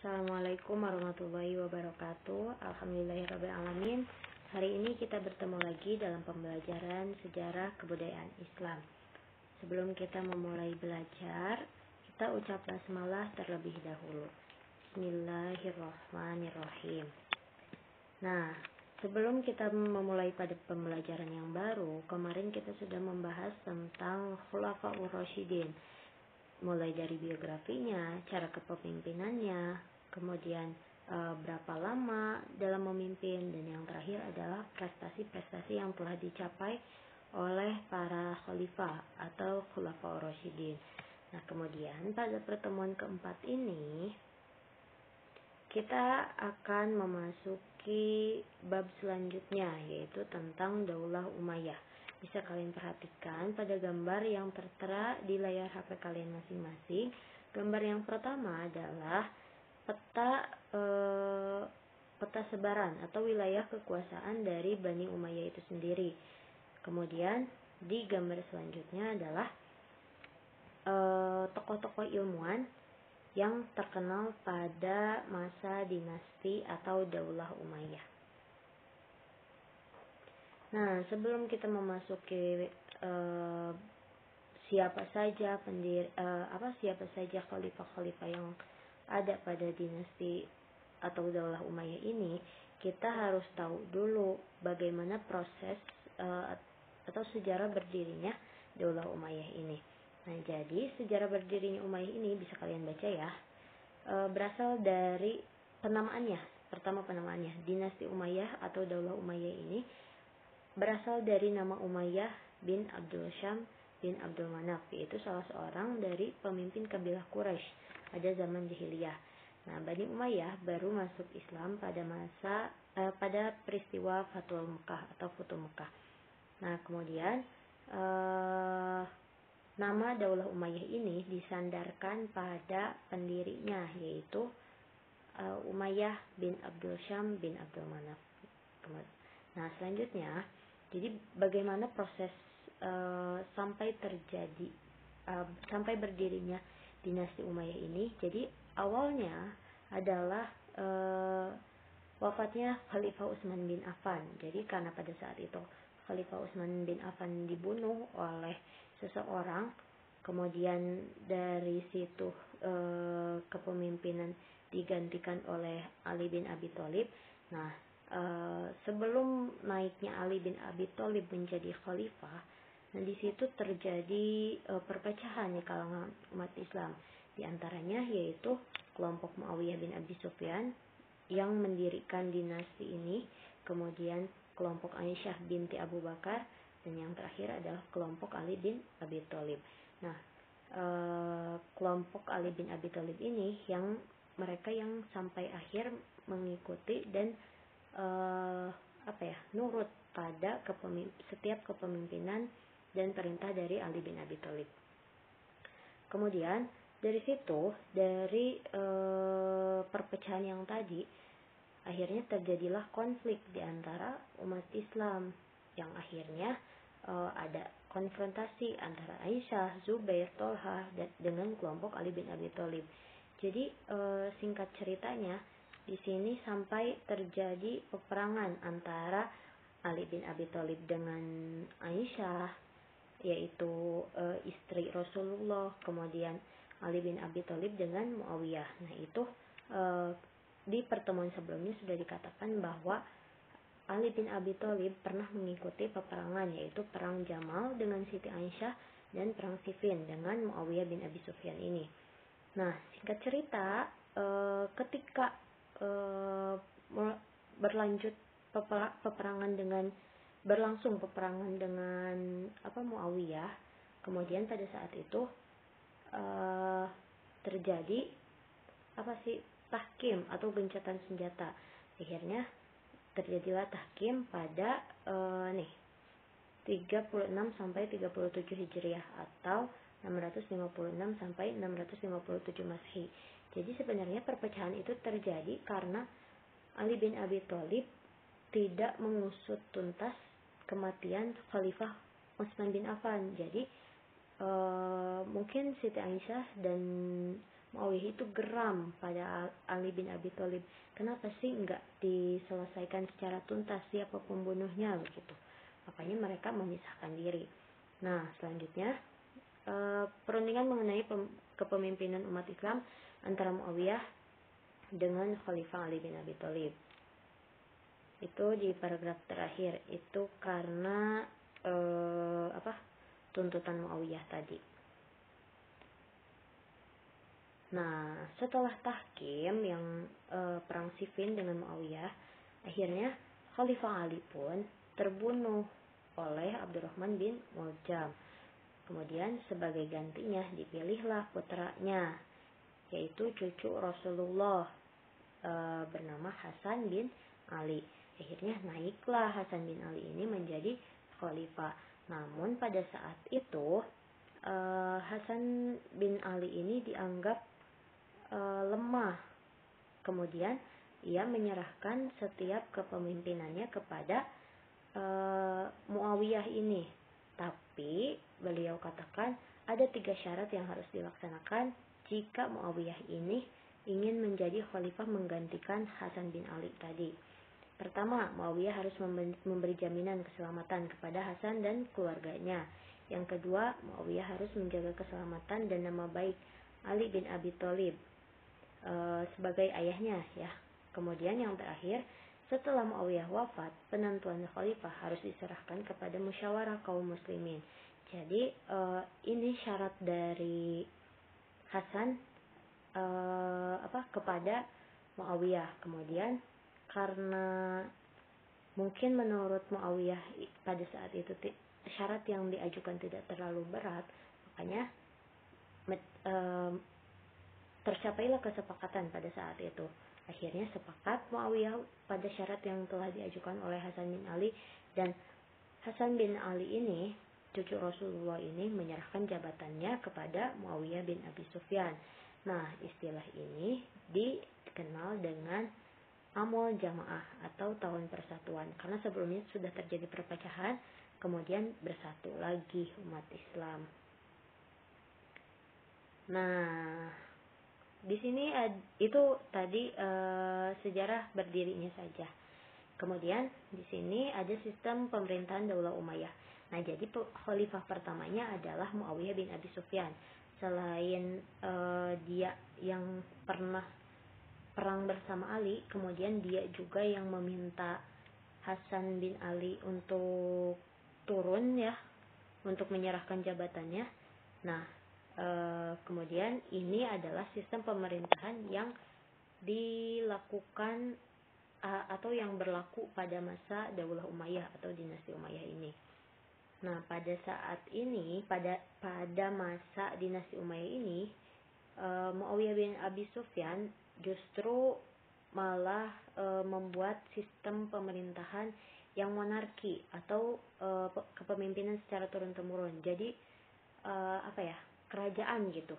Assalamualaikum warahmatullahi wabarakatuh. Alhamdulillahirrabbilalamin. Hari ini kita bertemu lagi dalam pembelajaran sejarah kebudayaan Islam. Sebelum kita memulai belajar, kita ucap basmalah terlebih dahulu. Bismillahirrahmanirrahim. Nah, sebelum kita memulai pada pembelajaran yang baru, kemarin kita sudah membahas tentang Khulafaur Rasyidin. Mulai dari biografinya, cara kepemimpinannya, kemudian berapa lama dalam memimpin, dan yang terakhir adalah prestasi-prestasi yang telah dicapai oleh para khalifah atau Khulafaur Rasyidin. Nah, kemudian pada pertemuan keempat ini kita akan memasuki bab selanjutnya, yaitu tentang Daulah Umayyah. Bisa kalian perhatikan pada gambar yang tertera di layar HP kalian masing-masing. Gambar yang pertama adalah peta sebaran atau wilayah kekuasaan dari Bani Umayyah itu sendiri. Kemudian di gambar selanjutnya adalah tokoh-tokoh ilmuwan yang terkenal pada masa dinasti atau Daulah Umayyah. Nah, sebelum kita memasuki siapa saja khalifah-khalifah yang ada pada dinasti atau Daulah Umayyah ini, kita harus tahu dulu bagaimana proses atau sejarah berdirinya Daulah Umayyah ini. Nah, jadi sejarah berdirinya Umayyah ini bisa kalian baca ya. Berasal dari penamaannya. Pertama, penamaannya dinasti Umayyah atau Daulah Umayyah ini berasal dari nama Umayyah bin Abdul Syam bin Abdul Manaf, yaitu salah seorang dari pemimpin kabilah Quraisy pada zaman jahiliyah. Nah, Bani Umayyah baru masuk Islam pada peristiwa Fathul Mekah atau Futuh Mekah. Nah, kemudian nama Daulah Umayyah ini disandarkan pada pendirinya, yaitu Umayyah bin Abdul Syam bin Abdul Manaf. Nah, selanjutnya, jadi bagaimana proses sampai berdirinya dinasti Umayyah ini? Jadi awalnya adalah wafatnya Khalifah Utsman bin Affan. Jadi karena pada saat itu Khalifah Utsman bin Affan dibunuh oleh seseorang, kemudian dari situ kepemimpinan digantikan oleh Ali bin Abi Thalib. Nah, sebelum naiknya Ali bin Abi Thalib menjadi khalifah, nah di situ terjadi perpecahan di kalangan umat Islam. Di antaranya yaitu kelompok Muawiyah bin Abi Sufyan yang mendirikan dinasti ini, kemudian kelompok Aisyah binti Abu Bakar, dan yang terakhir adalah kelompok Ali bin Abi Thalib. Nah, kelompok Ali bin Abi Thalib ini mereka yang sampai akhir mengikuti dan nurut pada setiap kepemimpinan dan perintah dari Ali bin Abi Thalib. Kemudian dari situ, dari perpecahan yang tadi, akhirnya terjadilah konflik di antara umat Islam yang akhirnya ada konfrontasi antara Aisyah, Zubair, Tolha dengan kelompok Ali bin Abi Thalib. Jadi singkat ceritanya, di sini sampai terjadi peperangan antara Ali bin Abi Thalib dengan Aisyah, yaitu istri Rasulullah, kemudian Ali bin Abi Thalib dengan Muawiyah. Nah, itu di pertemuan sebelumnya sudah dikatakan bahwa Ali bin Abi Thalib pernah mengikuti peperangan, yaitu perang Jamal dengan Siti Aisyah dan perang Siffin dengan Muawiyah bin Abi Sufyan ini. Nah, singkat cerita, ketika berlangsung peperangan dengan Muawiyah, kemudian pada saat itu terjadi tahkim atau gencatan senjata. Akhirnya terjadilah tahkim pada 36 sampai 37 Hijriah atau 656 sampai 657 Masehi. Jadi sebenarnya perpecahan itu terjadi karena Ali bin Abi Thalib tidak mengusut tuntas kematian Khalifah Utsman bin Affan. Jadi mungkin Siti Aisyah dan Muawiyah itu geram pada Ali bin Abi Thalib. Kenapa sih nggak diselesaikan secara tuntas siapa pembunuhnya begitu? Makanya mereka memisahkan diri. Nah, selanjutnya perundingan mengenai kepemimpinan umat Islam antara Muawiyah dengan Khalifah Ali bin Abi Thalib. Itu di paragraf terakhir, itu karena tuntutan Muawiyah tadi. Nah, setelah tahkim yang perang Siffin dengan Muawiyah, akhirnya Khalifah Ali pun terbunuh oleh Abdurrahman bin Muljam. Kemudian sebagai gantinya dipilihlah putranya, yaitu cucu Rasulullah bernama Hasan bin Ali. Akhirnya naiklah Hasan bin Ali ini menjadi khalifah. Namun pada saat itu Hasan bin Ali ini dianggap lemah. Kemudian ia menyerahkan setiap kepemimpinannya kepada Muawiyah ini. Tapi beliau katakan ada 3 syarat yang harus dilaksanakan jika Muawiyah ini ingin menjadi khalifah menggantikan Hasan bin Ali tadi. Pertama, Muawiyah harus memberi jaminan keselamatan kepada Hasan dan keluarganya. Yang kedua, Muawiyah harus menjaga keselamatan dan nama baik Ali bin Abi Thalib sebagai ayahnya ya. Kemudian yang terakhir, setelah Muawiyah wafat, penentuan khalifah harus diserahkan kepada musyawarah kaum muslimin. Jadi ini syarat dari Hasan kepada Muawiyah. Kemudian karena mungkin menurut Muawiyah pada saat itu syarat yang diajukan tidak terlalu berat, makanya tercapailah kesepakatan pada saat itu. Akhirnya sepakat Muawiyah pada syarat yang telah diajukan oleh Hasan bin Ali, dan Hasan bin Ali ini, cucu Rasulullah ini, menyerahkan jabatannya kepada Muawiyah bin Abi Sufyan. Nah, istilah ini dikenal dengan Amul Jamaah atau tahun persatuan, karena sebelumnya sudah terjadi perpecahan, kemudian bersatu lagi umat Islam. Nah, di sini itu tadi sejarah berdirinya saja. Kemudian di sini ada sistem pemerintahan Daulah Umayyah. Nah, jadi khalifah pertamanya adalah Muawiyah bin Abi Sufyan. Selain dia yang pernah perang bersama Ali, kemudian dia juga yang meminta Hasan bin Ali untuk turun ya, untuk menyerahkan jabatannya. Nah, kemudian ini adalah sistem pemerintahan yang dilakukan atau yang berlaku pada masa Daulah Umayyah atau dinasti Umayyah ini. Nah, pada saat ini, pada masa dinasti Umayyah ini, Muawiyah bin Abi Sufyan justru malah membuat sistem pemerintahan yang monarki atau kepemimpinan secara turun-temurun. Jadi kerajaan gitu.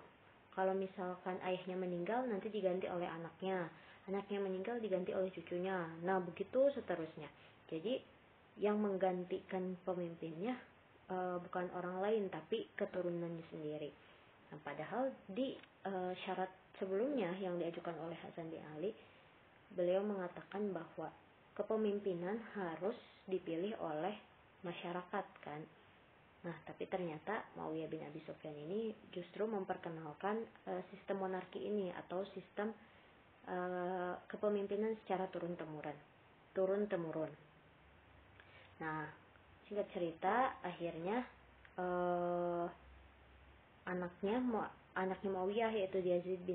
Kalau misalkan ayahnya meninggal, nanti diganti oleh anaknya. Anaknya meninggal, diganti oleh cucunya. Nah, begitu seterusnya. Jadi yang menggantikan pemimpinnya bukan orang lain, tapi keturunannya sendiri. Nah, padahal di syarat sebelumnya yang diajukan oleh Hasan bin Ali, beliau mengatakan bahwa kepemimpinan harus dipilih oleh masyarakat kan. Nah, tapi ternyata Muawiyah bin Abi Sufyan ini justru memperkenalkan sistem monarki ini atau sistem kepemimpinan secara turun-temurun. Nah, singkat cerita, akhirnya anaknya Muawiyah, yaitu Yazid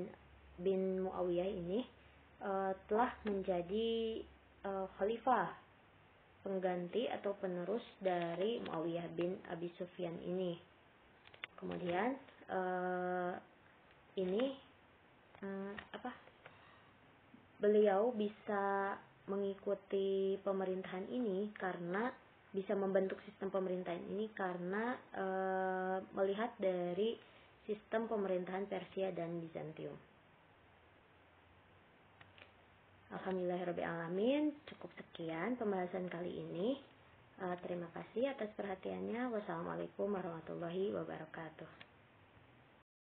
bin Muawiyah ini telah menjadi khalifah, pengganti atau penerus dari Muawiyah bin Abi Sufyan ini. Kemudian beliau bisa mengikuti pemerintahan ini karena bisa membentuk sistem pemerintahan ini karena melihat dari sistem pemerintahan Persia dan Bizantium. Alhamdulillahirrabbilalamin, cukup sekian pembahasan kali ini. Terima kasih atas perhatiannya. Wassalamualaikum warahmatullahi wabarakatuh.